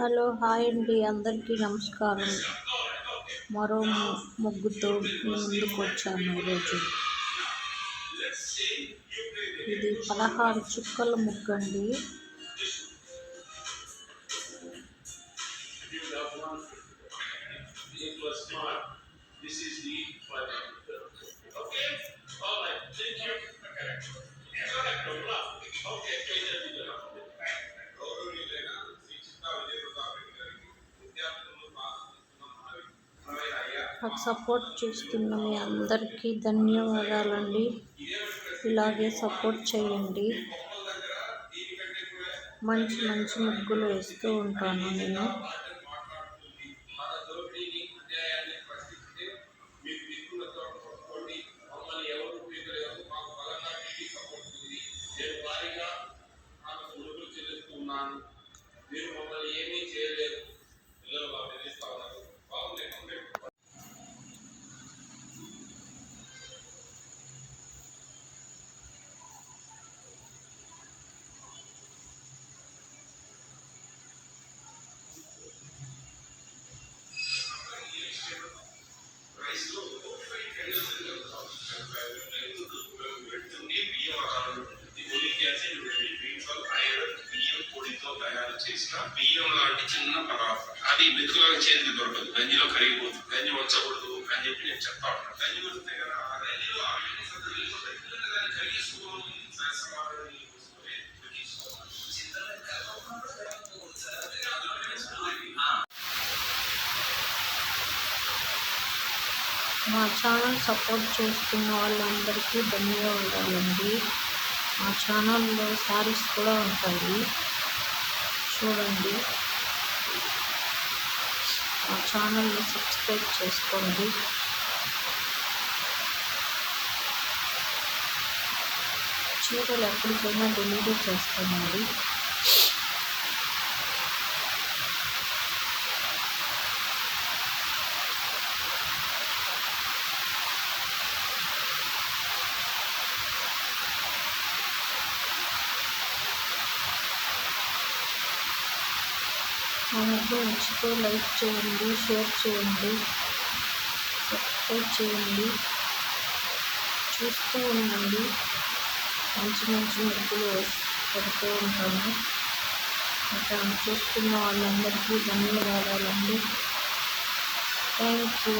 Hello hi అండి, అందరికీ నమస్కారం. మరో ముగ్గుతో మీ ముందుకు వచ్చాను ఈరోజు. ఇది 16 చుక్కల ముగ్గు అండి. నాకు సపోర్ట్ చేస్తున్న మీ అందరికీ ధన్యవాదాలండి. ఇలాగే సపోర్ట్ చేయండి. మంచి మంచి ముగ్గులు వేస్తూ ఉంటాను నేను. చేసిన బియ్యం లాంటి చిన్న పదార్థం, అది మెతుకులాగా చేతికి దొరకదు, గంజిలో కరిగిపోతుంది. గంజి వచ్చకూడదు అని చెప్పి నేను చెప్తా ఉంటాను. గంజి వస్తే కదా ఆ గంజిలో మా ఛానల్ సపోర్ట్ చేస్తున్న వాళ్ళందరికీ ధన్యవాదాలండి. మా ఛానల్లో శారీస్ కూడా ఉంటాయి, చూడండి. మా ఛానల్ని సబ్స్క్రైబ్ చేసుకోండి. చీరలు ఎప్పటికైనా డెలివరీ చేస్తామండి. మా ముగ్గు నచ్చితే లైక్ చేయండి, షేర్ చేయండి, సబ్స్క్రైబ్ చేయండి. చూస్తూ ఉండండి. మంచి మంచి ముగ్గులు పెడుతూ ఉంటాను. ఇంకా చూస్తున్న వాళ్ళందరికీ ధన్యవాదాలండి. Thank you.